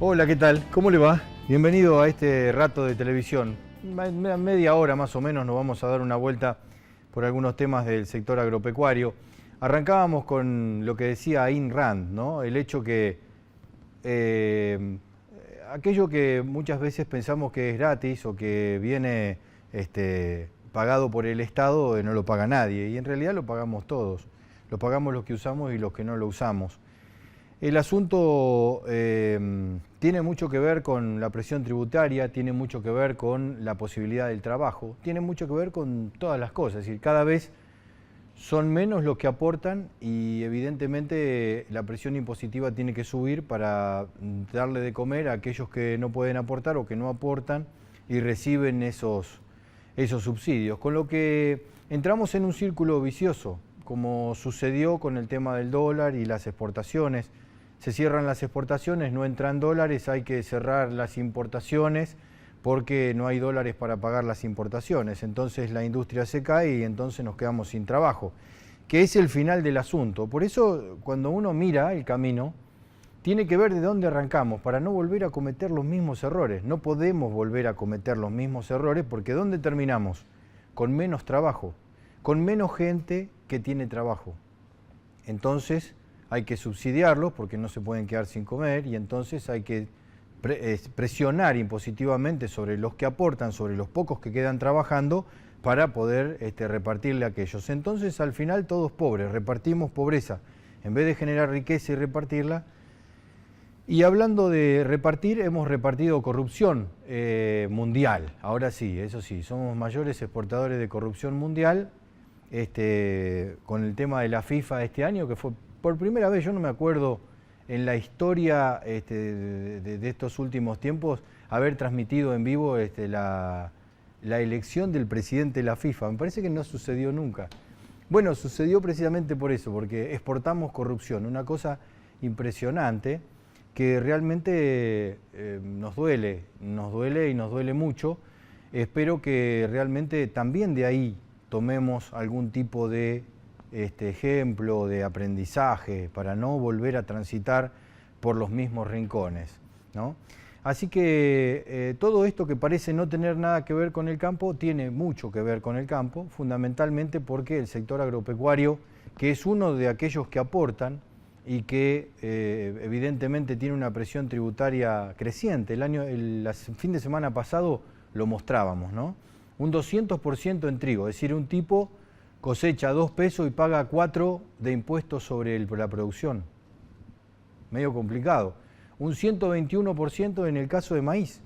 Hola, ¿qué tal? ¿Cómo le va? Bienvenido a este rato de televisión. Media hora más o menos nos vamos a dar una vuelta por algunos temas del sector agropecuario. Arrancábamos con lo que decía Ayn Rand, ¿no? El hecho que aquello que muchas veces pensamos que es gratis o que viene pagado por el Estado, no lo paga nadie. Y en realidad lo pagamos todos. Lo pagamos los que usamos y los que no lo usamos. El asunto tiene mucho que ver con la presión tributaria, tiene mucho que ver con la posibilidad del trabajo, tiene mucho que ver con todas las cosas. Es decir, cada vez son menos los que aportan y evidentemente la presión impositiva tiene que subir para darle de comer a aquellos que no pueden aportar o que no aportan y reciben esos subsidios. Con lo que entramos en un círculo vicioso, como sucedió con el tema del dólar y las exportaciones. Se cierran las exportaciones, no entran dólares, hay que cerrar las importaciones porque no hay dólares para pagar las importaciones. Entonces la industria se cae y entonces nos quedamos sin trabajo, que es el final del asunto. Por eso cuando uno mira el camino, tiene que ver de dónde arrancamos para no volver a cometer los mismos errores. No podemos volver a cometer los mismos errores porque ¿dónde terminamos? Con menos trabajo, con menos gente que tiene trabajo. Entonces hay que subsidiarlos porque no se pueden quedar sin comer y entonces hay que presionar impositivamente sobre los que aportan, sobre los pocos que quedan trabajando para poder repartirle a aquellos. Entonces al final todos pobres, repartimos pobreza en vez de generar riqueza y repartirla. Y hablando de repartir, hemos repartido corrupción mundial. Ahora sí, eso sí, somos mayores exportadores de corrupción mundial. Con el tema de la FIFA de este año, que fue por primera vez, yo no me acuerdo en la historia de estos últimos tiempos, haber transmitido en vivo la elección del presidente de la FIFA. Me parece que no sucedió nunca. Bueno, sucedió precisamente por eso, porque exportamos corrupción, una cosa impresionante que realmente nos duele y nos duele mucho. Espero que realmente también de ahí tomemos algún tipo de ejemplo de aprendizaje para no volver a transitar por los mismos rincones, ¿no? Así que todo esto que parece no tener nada que ver con el campo, tiene mucho que ver con el campo, fundamentalmente porque el sector agropecuario, que es uno de aquellos que aportan y que evidentemente tiene una presión tributaria creciente. El fin de semana pasado lo mostrábamos, ¿no? Un 200% en trigo, es decir, un tipo cosecha 2 pesos y paga 4 de impuestos sobre la producción. Medio complicado. Un 121% en el caso de maíz.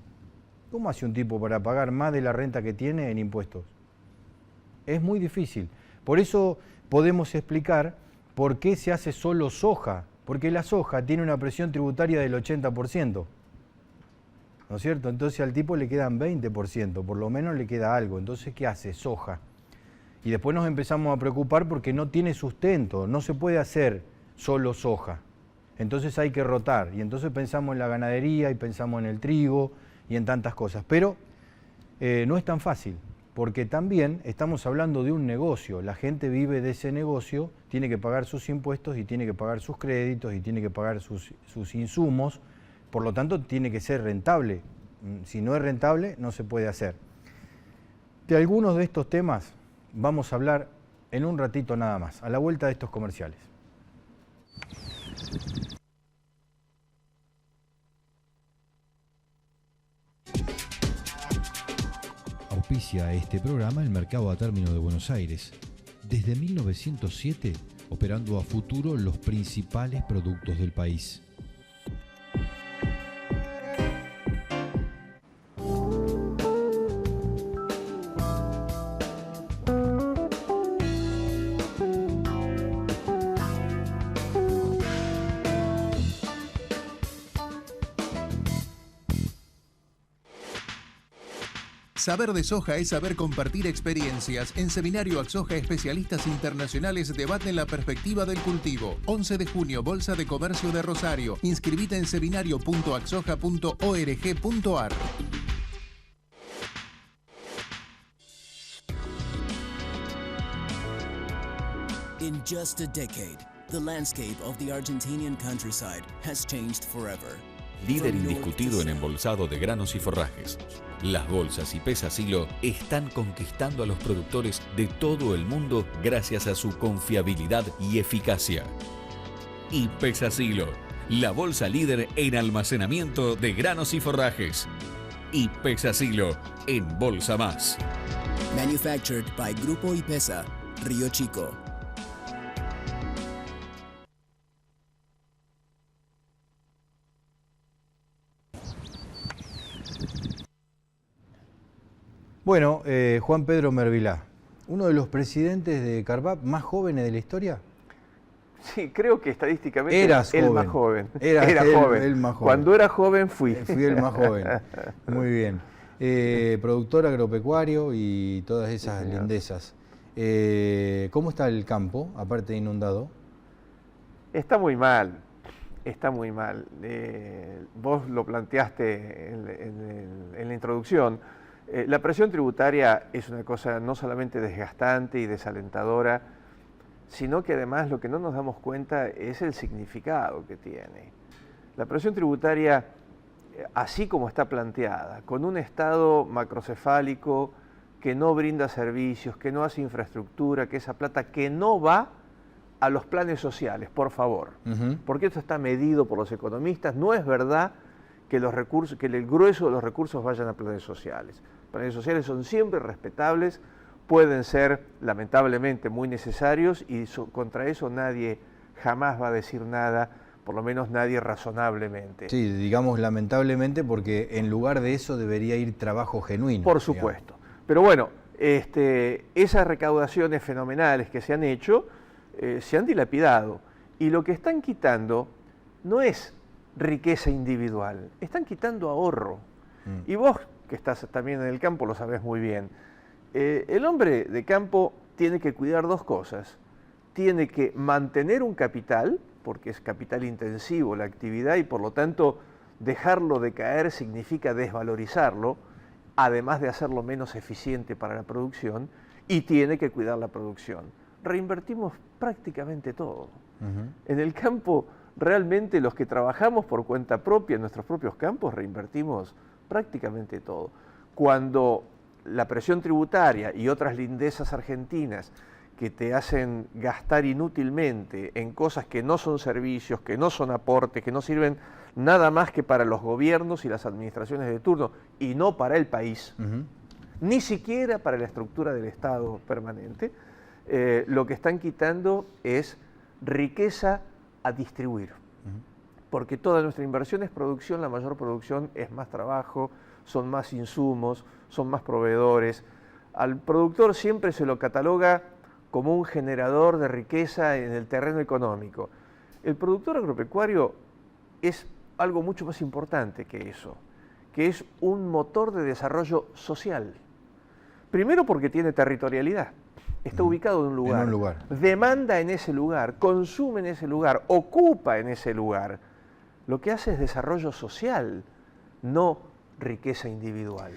¿Cómo hace un tipo para pagar más de la renta que tiene en impuestos? Es muy difícil. Por eso podemos explicar por qué se hace solo soja. Porque la soja tiene una presión tributaria del 80%. ¿No es cierto? Entonces al tipo le quedan 20%, por lo menos le queda algo. Entonces, ¿qué hace? Soja. Y después nos empezamos a preocupar porque no tiene sustento, no se puede hacer solo soja. Entonces hay que rotar. Y entonces pensamos en la ganadería y pensamos en el trigo y en tantas cosas. Pero no es tan fácil, porque también estamos hablando de un negocio. La gente vive de ese negocio, tiene que pagar sus impuestos y tiene que pagar sus créditos y tiene que pagar sus insumos. Por lo tanto, tiene que ser rentable. Si no es rentable, no se puede hacer. De algunos de estos temas vamos a hablar en un ratito nada más, a la vuelta de estos comerciales. Auspicia este programa el Mercado a Término de Buenos Aires. Desde 1907, operando a futuro los principales productos del país. Saber de soja es saber compartir experiencias. En Seminario Axoja, especialistas internacionales debaten la perspectiva del cultivo. 11 de junio, Bolsa de Comercio de Rosario. Inscribite en seminario.axoja.org.ar. In just a decade, the landscape of the Argentinian countryside has changed forever. líder indiscutido en embolsado de granos y forrajes. Las bolsas y Pesasilo están conquistando a los productores de todo el mundo gracias a su confiabilidad y eficacia. Y Pesasilo, la bolsa líder en almacenamiento de granos y forrajes. Y Pesasilo en Bolsa Más. Manufactured by Grupo IPESA, Río Chico. Bueno, Juan Pedro Mervilá, uno de los presidentes de Carvap más jóvenes de la historia. Sí, creo que estadísticamente Eras el joven. más joven. Era joven. el más joven. Cuando era joven fui. Fui el más joven. Muy bien. Productor agropecuario y todas esas lindezas. ¿Cómo está el campo, aparte de inundado? Está muy mal, está muy mal. Vos lo planteaste en la introducción. La presión tributaria es una cosa no solamente desgastante y desalentadora, sino que además lo que no nos damos cuenta es el significado que tiene. La presión tributaria, así como está planteada, con un Estado macrocefálico que no brinda servicios, que no hace infraestructura, que esa plata que no va a los planes sociales, por favor, porque esto está medido por los economistas. No es verdad que los recursos, que el grueso de los recursos vayan a planes sociales. Planes sociales son siempre respetables, pueden ser lamentablemente muy necesarios y contra eso nadie jamás va a decir nada, por lo menos nadie razonablemente. Sí, digamos lamentablemente, porque en lugar de eso debería ir trabajo genuino. Por supuesto. Pero bueno, esas recaudaciones fenomenales que se han hecho se han dilapidado, y lo que están quitando no es riqueza individual, están quitando ahorro. Y vos, que estás también en el campo, lo sabés muy bien. El hombre de campo tiene que cuidar dos cosas. Tiene que mantener un capital, porque es capital intensivo la actividad, y por lo tanto dejarlo decaer significa desvalorizarlo, además de hacerlo menos eficiente para la producción, y tiene que cuidar la producción. Reinvertimos prácticamente todo. En el campo, realmente los que trabajamos por cuenta propia en nuestros propios campos, reinvertimos prácticamente todo. Cuando la presión tributaria y otras lindezas argentinas que te hacen gastar inútilmente en cosas que no son servicios, que no son aportes, que no sirven nada más que para los gobiernos y las administraciones de turno y no para el país, ni siquiera para la estructura del Estado permanente, lo que están quitando es riqueza a distribuir. Porque toda nuestra inversión es producción, la mayor producción es más trabajo, son más insumos, son más proveedores. Al productor siempre se lo cataloga como un generador de riqueza en el terreno económico. El productor agropecuario es algo mucho más importante que eso, que es un motor de desarrollo social. Primero porque tiene territorialidad, está ubicado en un lugar, demanda en ese lugar, consume en ese lugar, ocupa en ese lugar. Lo que hace es desarrollo social, no riqueza individual.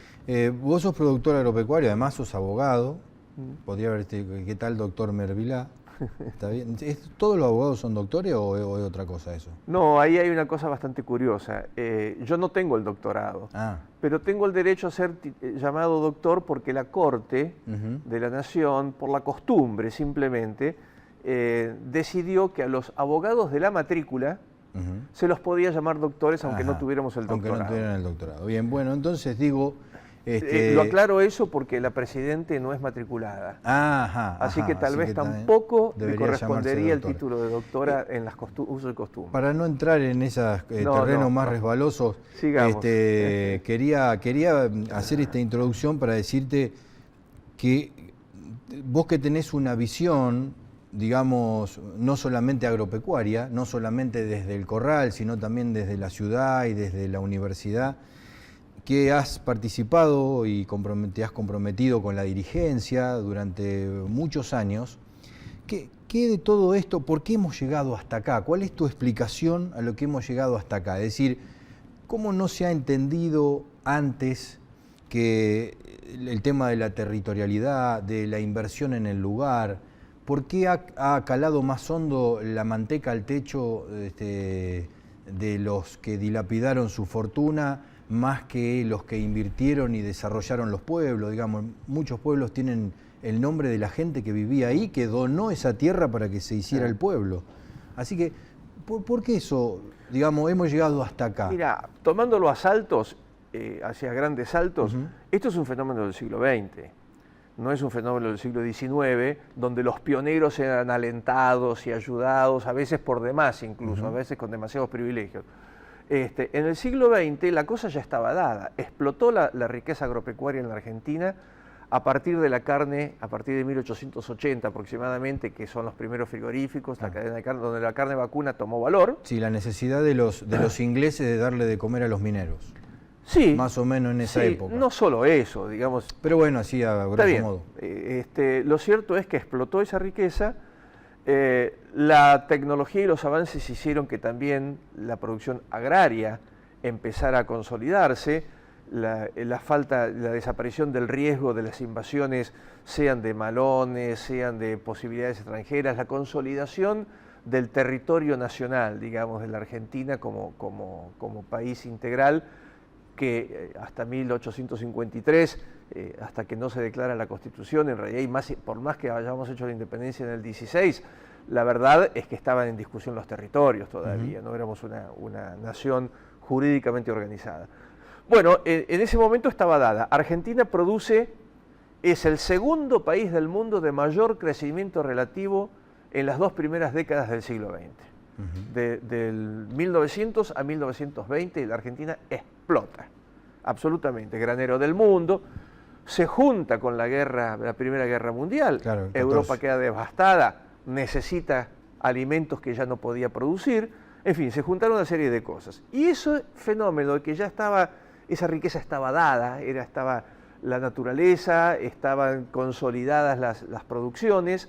Vos sos productor agropecuario, además sos abogado. Podría verte, ¿qué tal, doctor Mervilá? ¿Está bien? ¿Todos los abogados son doctores o es otra cosa eso? No, ahí hay una cosa bastante curiosa. Yo no tengo el doctorado, pero tengo el derecho a ser llamado doctor porque la Corte de la Nación, por la costumbre simplemente, decidió que a los abogados de la matrícula se los podía llamar doctores aunque no tuviéramos el doctorado. Aunque no tuvieran el doctorado. Bien, bueno, entonces digo... Lo aclaro eso porque la Presidente no es matriculada. Así que tal vez tampoco le correspondería el título de doctora en las usos y costumbres. Para no entrar en esos terrenos más resbalosos, quería hacer esta introducción para decirte que vos que tenés una visión, digamos, no solamente agropecuaria, no solamente desde el corral, sino también desde la ciudad y desde la universidad, que has participado y te has comprometido con la dirigencia durante muchos años. ¿Qué de todo esto, por qué hemos llegado hasta acá? ¿Cuál es tu explicación a lo que hemos llegado hasta acá? Es decir, ¿cómo no se ha entendido antes que el tema de la territorialidad, de la inversión en el lugar? ¿Por qué ha calado más hondo la manteca al techo de de los que dilapidaron su fortuna más que los que invirtieron y desarrollaron los pueblos. Digamos, muchos pueblos tienen el nombre de la gente que vivía ahí, que donó esa tierra para que se hiciera el pueblo. Así que, ¿por qué eso, digamos, hemos llegado hasta acá? Mira, tomándolo a saltos, hacia grandes saltos, esto es un fenómeno del siglo XX. No es un fenómeno del siglo XIX, donde los pioneros eran alentados y ayudados, a veces por demás incluso, a veces con demasiados privilegios. En el siglo XX la cosa ya estaba dada. Explotó la riqueza agropecuaria en la Argentina a partir de la carne, a partir de 1880 aproximadamente, que son los primeros frigoríficos, la cadena de carne, donde la carne vacuna tomó valor. Sí, la necesidad de los ingleses de darle de comer a los mineros. Sí, más o menos en esa época. No solo eso, digamos. Pero bueno, así a grosso modo. Lo cierto es que explotó esa riqueza, la tecnología y los avances hicieron que también la producción agraria empezara a consolidarse, la desaparición del riesgo de las invasiones, sean de malones, sean de posibilidades extranjeras, la consolidación del territorio nacional, digamos, de la Argentina como país integral, que hasta 1853, hasta que no se declara la Constitución, en realidad, y por más que hayamos hecho la independencia en el 16, la verdad es que estaban en discusión los territorios todavía, no éramos una nación jurídicamente organizada. Bueno, en ese momento estaba dada. Argentina es el segundo país del mundo de mayor crecimiento relativo en las 2 primeras décadas del siglo XX. Del 1900 a 1920 la Argentina explota, absolutamente, granero del mundo, se junta con la Primera Guerra Mundial, claro, Europa queda devastada, necesita alimentos que ya no podía producir, en fin, se juntaron una serie de cosas. Y ese fenómeno de que ya esa riqueza estaba dada, estaba la naturaleza, estaban consolidadas las producciones,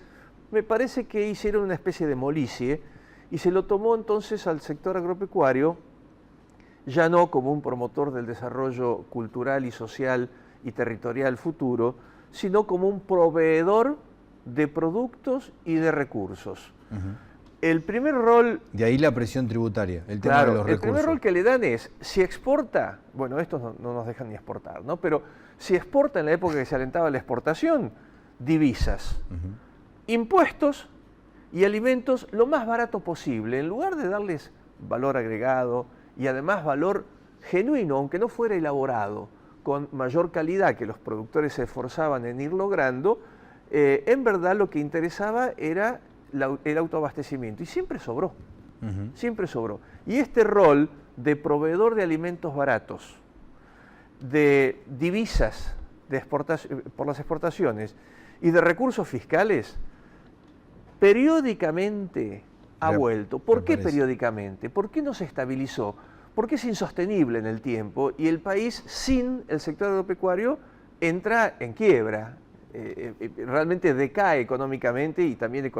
me parece que hicieron una especie de molicie, y se lo tomó entonces al sector agropecuario, ya no como un promotor del desarrollo cultural y social y territorial futuro, sino como un proveedor de productos y de recursos. El primer rol... De ahí la presión tributaria, el tema de los recursos. El primer rol que le dan es, si exporta, bueno, estos no nos dejan ni exportar, ¿no? Pero si exporta en la época que se alentaba la exportación, divisas, impuestos y alimentos lo más barato posible, en lugar de darles valor agregado y además valor genuino, aunque no fuera elaborado, con mayor calidad que los productores se esforzaban en ir logrando, en verdad lo que interesaba era el autoabastecimiento, y siempre sobró, siempre sobró. Y este rol de proveedor de alimentos baratos, de divisas por las exportaciones y de recursos fiscales, periódicamente ha vuelto. ¿Por qué periódicamente? ¿Por qué no se estabilizó? Porque es insostenible en el tiempo y el país sin el sector agropecuario entra en quiebra, realmente decae económicamente y también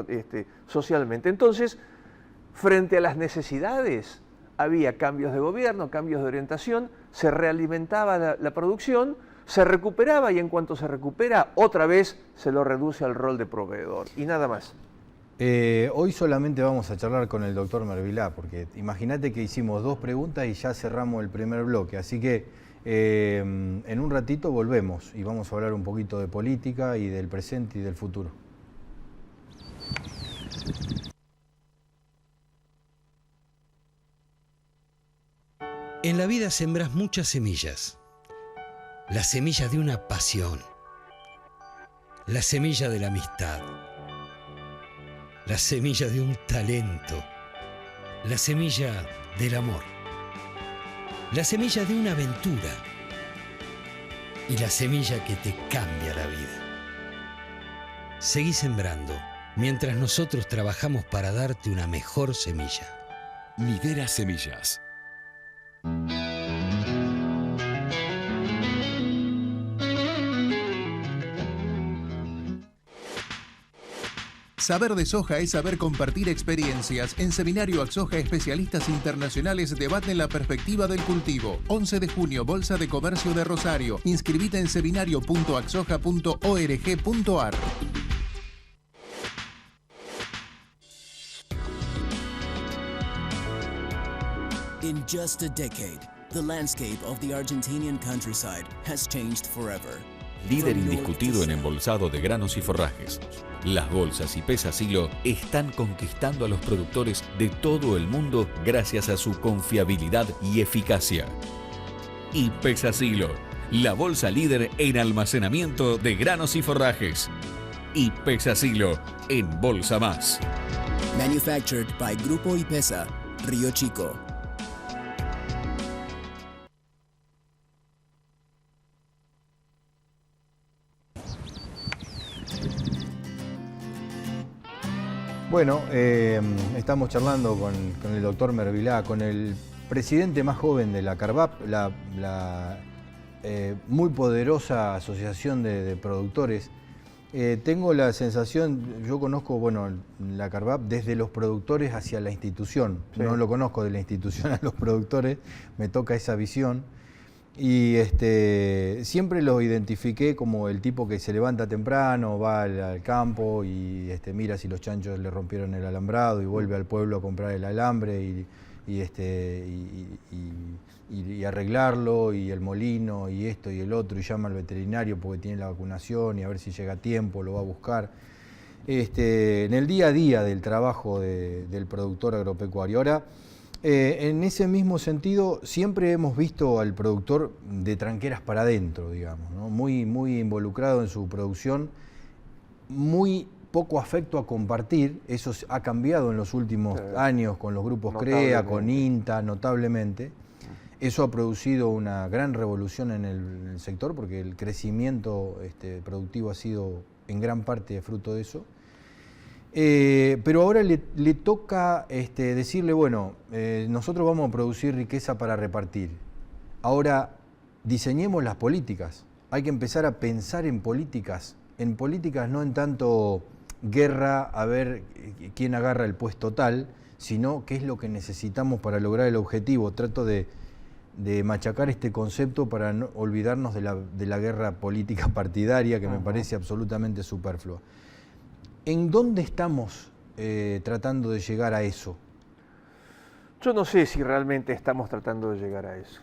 socialmente. Entonces, frente a las necesidades, había cambios de gobierno, cambios de orientación, se realimentaba la producción, se recuperaba y en cuanto se recupera, otra vez se lo reduce al rol de proveedor y nada más. Hoy solamente vamos a charlar con el doctor Mervilá, porque imagínate que hicimos 2 preguntas y ya cerramos el primer bloque, así que en un ratito volvemos y vamos a hablar un poquito de política y del presente y del futuro. En la vida sembras muchas semillas. La semilla de una pasión, la semilla de la amistad, la semilla de un talento, la semilla del amor, la semilla de una aventura y la semilla que te cambia la vida. Seguí sembrando mientras nosotros trabajamos para darte una mejor semilla. Midera Semillas. Saber de soja es saber compartir experiencias. En Seminario Axoja, especialistas internacionales debaten la perspectiva del cultivo. 11 de junio, Bolsa de Comercio de Rosario. Inscribite en seminario.axoja.org.ar. In just a decade, the landscape of the Argentinian countryside has changed forever. Líder indiscutido en embolsado de granos y forrajes. Las bolsas y Pesa Silo están conquistando a los productores de todo el mundo gracias a su confiabilidad y eficacia. Y Pesa Silo, la bolsa líder en almacenamiento de granos y forrajes. Y Pesa Silo en Bolsa Más. Manufactured by Grupo IPESA, Río Chico. Bueno, estamos charlando con el doctor Mervilá, con el presidente más joven de la CARVAP, la muy poderosa asociación de productores. Tengo la sensación, yo conozco la CARVAP desde los productores hacia la institución, sí. No lo conozco de la institución a los productores, me toca esa visión. Y siempre lo identifiqué como el tipo que se levanta temprano, va al campo y mira si los chanchos le rompieron el alambrado y vuelve al pueblo a comprar el alambre y arreglarlo, y el molino y esto y el otro, y llama al veterinario porque tiene la vacunación y a ver si llega a tiempo, lo va a buscar. En el día a día del trabajo del productor agropecuario. Ahora, en ese mismo sentido, siempre hemos visto al productor de tranqueras para adentro, digamos, ¿no? Muy involucrado en su producción, muy poco afecto a compartir. Eso ha cambiado en los últimos años con los grupos CREA, con INTA, notablemente. Eso ha producido una gran revolución en el sector porque el crecimiento productivo ha sido en gran parte fruto de eso. Pero ahora le toca decirle, bueno, nosotros vamos a producir riqueza para repartir. Ahora diseñemos las políticas. Hay que empezar a pensar en políticas no en tanto guerra a ver quién agarra el puesto tal, sino qué es lo que necesitamos para lograr el objetivo. Trato de machacar este concepto para no olvidarnos de la guerra política partidaria, que me parece absolutamente superflua. ¿En dónde estamos tratando de llegar a eso? Yo no sé si realmente estamos tratando de llegar a eso.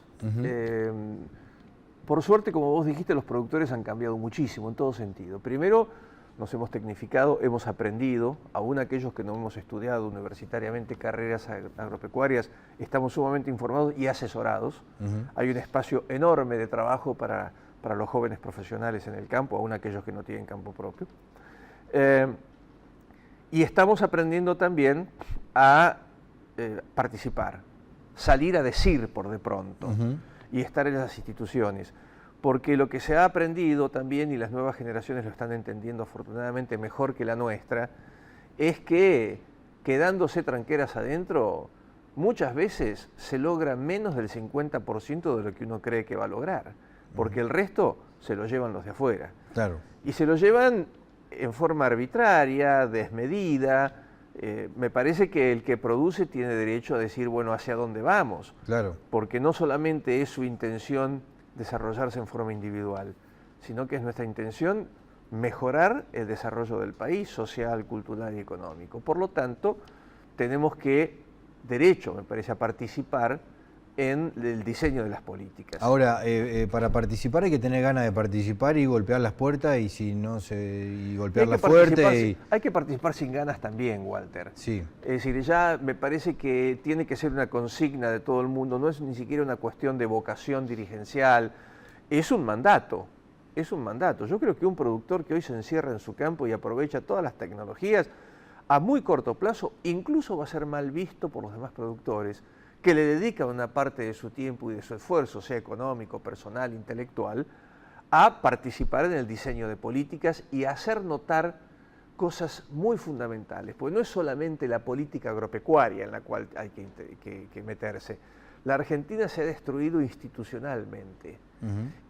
Por suerte, como vos dijiste, los productores han cambiado muchísimo en todo sentido. Primero, nos hemos tecnificado, hemos aprendido, aún aquellos que no hemos estudiado universitariamente carreras agropecuarias, estamos sumamente informados y asesorados. Hay un espacio enorme de trabajo para los jóvenes profesionales en el campo, aún aquellos que no tienen campo propio. Y estamos aprendiendo también a participar, salir a decir por de pronto y estar en las instituciones. Porque lo que se ha aprendido también, y las nuevas generaciones lo están entendiendo afortunadamente mejor que la nuestra, es que quedándose tranqueras adentro, muchas veces se logra menos del 50% de lo que uno cree que va a lograr, porque el resto se lo llevan los de afuera. Claro. Y se lo llevan en forma arbitraria, desmedida. Me parece que el que produce tiene derecho a decir, bueno, ¿hacia dónde vamos? Claro. Porque no solamente es su intención desarrollarse en forma individual, sino que es nuestra intención mejorar el desarrollo del país, social, cultural y económico. Por lo tanto, tenemos derecho, me parece, a participar en el diseño de las políticas. Ahora, para participar hay que tener ganas de participar y golpear las puertas, y golpearlas fuerte. Hay que participar sin ganas también, Walter. Sí. Es decir, ya me parece que tiene que ser una consigna de todo el mundo, no es ni siquiera una cuestión de vocación dirigencial, es un mandato. Es un mandato. Yo creo que un productor que hoy se encierra en su campo y aprovecha todas las tecnologías, a muy corto plazo incluso va a ser mal visto por los demás productores, que le dedican una parte de su tiempo y de su esfuerzo, sea económico, personal, intelectual, a participar en el diseño de políticas y a hacer notar cosas muy fundamentales, porque no es solamente la política agropecuaria en la cual hay que meterse. La Argentina se ha destruido institucionalmente.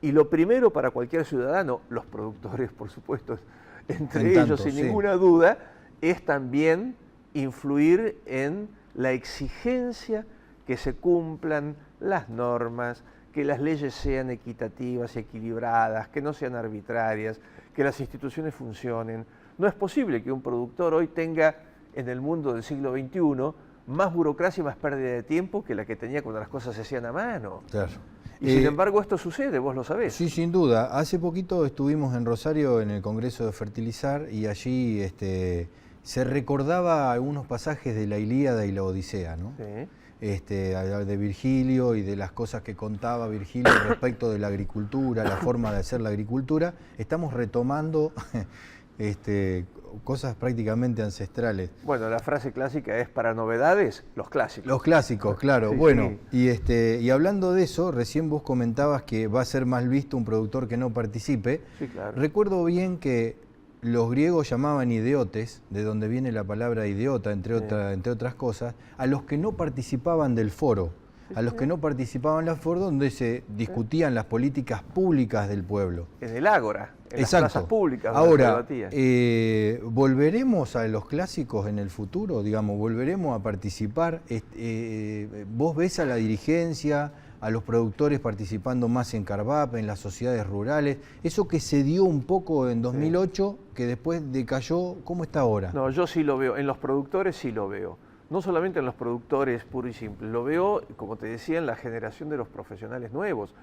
Y lo primero para cualquier ciudadano, los productores, por supuesto, entre ellos, sin ninguna duda, es también influir en la exigencia que se cumplan las normas, que las leyes sean equitativas y equilibradas, que no sean arbitrarias, que las instituciones funcionen. No es posible que un productor hoy tenga, en el mundo del siglo XXI, más burocracia y más pérdida de tiempo que la que tenía cuando las cosas se hacían a mano. Claro. Y sin embargo esto sucede, vos lo sabés. Sí, sin duda. Hace poquito estuvimos en Rosario en el Congreso de Fertilizar y allí se recordaba algunos pasajes de la Ilíada y la Odisea, ¿no? Sí. De Virgilio y de las cosas que contaba Virgilio respecto de la agricultura, la forma de hacer la agricultura. Estamos retomando cosas prácticamente ancestrales. Bueno, la frase clásica es: para novedades, los clásicos. Los clásicos, claro. Sí, bueno, sí. Y hablando de eso, recién vos comentabas que va a ser mal visto un productor que no participe. Sí, claro. Recuerdo bien que los griegos llamaban ideotes, de donde viene la palabra idiota, entre otras cosas, a los que no participaban del foro, a los que no participaban del foro donde se discutían las políticas públicas del pueblo. En el ágora, en Exacto. las plazas públicas. Donde Ahora, se debatía. ¿volveremos a los clásicos en el futuro? Digamos, ¿volveremos a participar? ¿Vos ves a la dirigencia, a los productores participando más en Carvap, en las sociedades rurales? Eso que se dio un poco en 2008, que después decayó, ¿cómo está ahora? No, yo sí lo veo. En los productores sí lo veo. No solamente en los productores puro y simple, lo veo, como te decía, en la generación de los profesionales nuevos.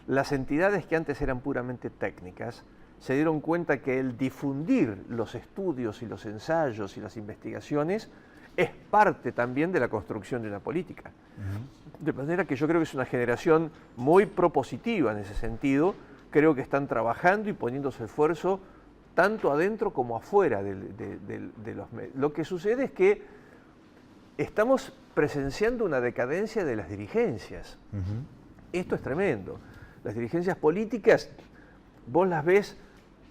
Las entidades que antes eran puramente técnicas se dieron cuenta que el difundir los estudios y los ensayos y las investigaciones es parte también de la construcción de una política. De manera que yo creo que es una generación muy propositiva en ese sentido. Creo que están trabajando y poniéndose esfuerzo tanto adentro como afuera de los medios. Lo que sucede es que estamos presenciando una decadencia de las dirigencias. Esto es tremendo. Las dirigencias políticas, vos las ves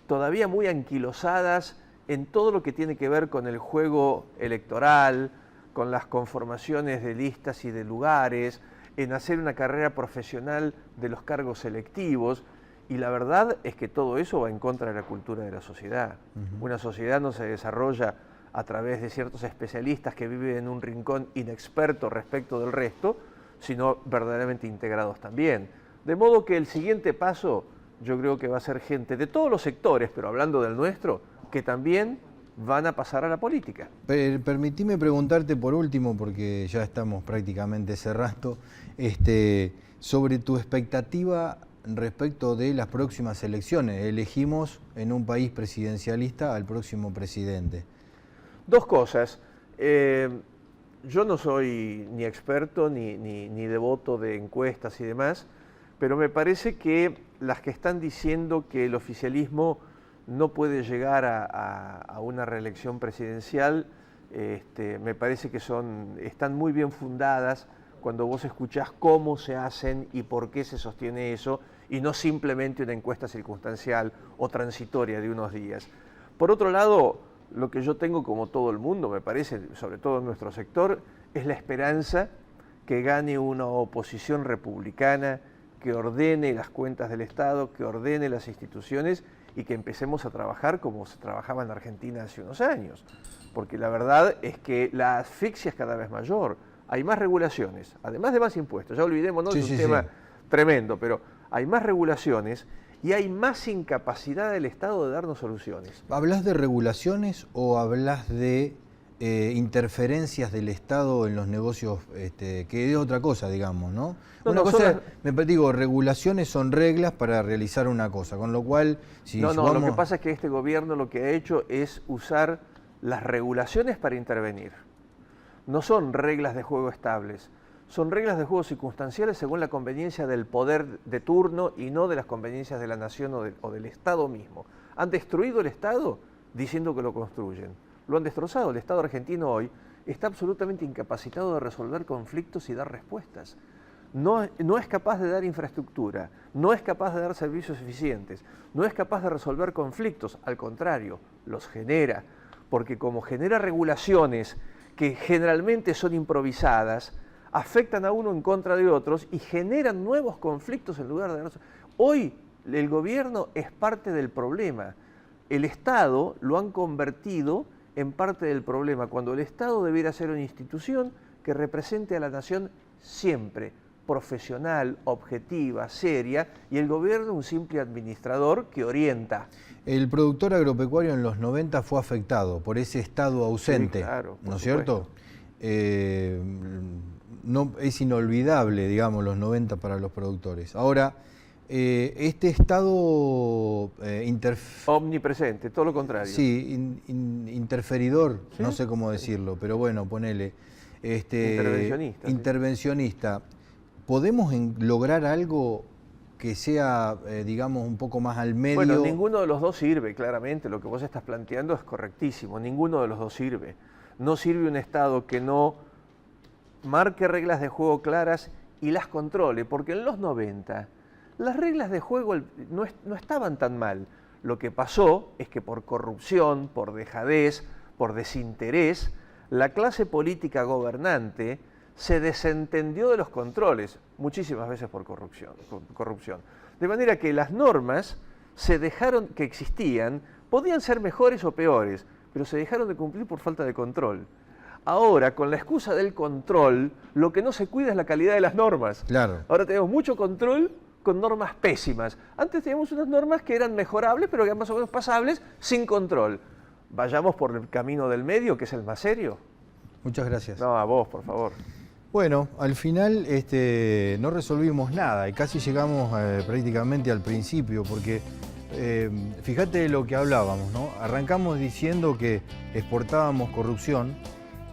todavía muy anquilosadas en todo lo que tiene que ver con el juego electoral, con las conformaciones de listas y de lugares, en hacer una carrera profesional de los cargos selectivos, y la verdad es que todo eso va en contra de la cultura de la sociedad. Una sociedad no se desarrolla a través de ciertos especialistas que viven en un rincón inexperto respecto del resto, sino verdaderamente integrados también. De modo que el siguiente paso yo creo que va a ser gente de todos los sectores, pero hablando del nuestro, que también van a pasar a la política. Permitime preguntarte por último, porque ya estamos prácticamente cerrando, sobre tu expectativa respecto de las próximas elecciones. Elegimos en un país presidencialista al próximo presidente. Dos cosas. Yo no soy ni experto ni devoto de encuestas y demás, pero me parece que las que están diciendo que el oficialismo no puede llegar a una reelección presidencial, me parece que están muy bien fundadas cuando vos escuchás cómo se hacen y por qué se sostiene eso, y no simplemente una encuesta circunstancial o transitoria de unos días. Por otro lado, lo que yo tengo, como todo el mundo, me parece, sobre todo en nuestro sector, es la esperanza que gane una oposición republicana, que ordene las cuentas del Estado, que ordene las instituciones y que empecemos a trabajar como se trabajaba en Argentina hace unos años. Porque la verdad es que la asfixia es cada vez mayor. Hay más regulaciones, además de más impuestos. Ya olvidémonos, es un tema tremendo, pero hay más regulaciones y hay más incapacidad del Estado de darnos soluciones. ¿Hablas de regulaciones o hablas de interferencias del Estado en los negocios, que es otra cosa, digamos, ¿no? Una cosa, regulaciones son reglas para realizar una cosa, con lo cual... Lo que pasa es que este gobierno lo que ha hecho es usar las regulaciones para intervenir. No son reglas de juego estables, son reglas de juego circunstanciales según la conveniencia del poder de turno y no de las conveniencias de la nación o del Estado mismo. Han destruido el Estado diciendo que lo construyen. Lo han destrozado. El Estado argentino hoy está absolutamente incapacitado de resolver conflictos y dar respuestas. No es capaz de dar infraestructura, no es capaz de dar servicios eficientes, no es capaz de resolver conflictos, al contrario, los genera, porque como genera regulaciones que generalmente son improvisadas, afectan a uno en contra de otros y generan nuevos conflictos en lugar de... Hoy el gobierno es parte del problema. El Estado lo han convertido en parte del problema, cuando el Estado debiera ser una institución que represente a la nación siempre, profesional, objetiva, seria, y el gobierno un simple administrador que orienta. El productor agropecuario en los 90 fue afectado por ese Estado ausente, sí, claro, ¿no es cierto? no, es inolvidable, digamos, los 90 para los productores. Ahora, este estado omnipresente, todo lo contrario. Sí, interferidor, ¿sí? No sé cómo decirlo, pero bueno, ponele. Intervencionista. ¿Podemos lograr algo que sea, digamos, un poco más al medio? Bueno, ninguno de los dos sirve, claramente. Lo que vos estás planteando es correctísimo. Ninguno de los dos sirve. No sirve un Estado que no marque reglas de juego claras y las controle, porque en los 90 las reglas de juego no estaban tan mal. Lo que pasó es que por corrupción, por dejadez, por desinterés, la clase política gobernante se desentendió de los controles, muchísimas veces por corrupción. De manera que las normas se dejaron, que existían, podían ser mejores o peores, pero se dejaron de cumplir por falta de control. Ahora, con la excusa del control, lo que no se cuida es la calidad de las normas. Claro. Ahora tenemos mucho control con normas pésimas. Antes teníamos unas normas que eran mejorables, pero que eran más o menos pasables, sin control. Vayamos por el camino del medio, que es el más serio. Muchas gracias. No, a vos, por favor. Bueno, al final no resolvimos nada y casi llegamos prácticamente al principio, porque fíjate lo que hablábamos, ¿no? Arrancamos diciendo que exportábamos corrupción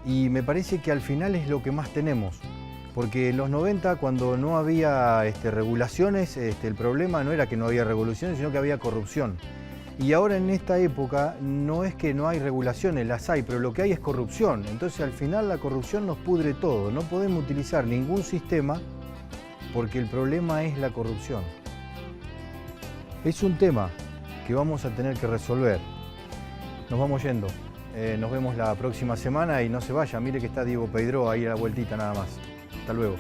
y me parece que al final es lo que más tenemos. Porque en los 90, cuando no había regulaciones, el problema no era que no había regulaciones, sino que había corrupción. Y ahora en esta época no es que no hay regulaciones, las hay, pero lo que hay es corrupción. Entonces al final la corrupción nos pudre todo. No podemos utilizar ningún sistema porque el problema es la corrupción. Es un tema que vamos a tener que resolver. Nos vamos yendo. Nos vemos la próxima semana y no se vaya. Mire que está Diego Peidró ahí a la vueltita nada más. Hasta luego.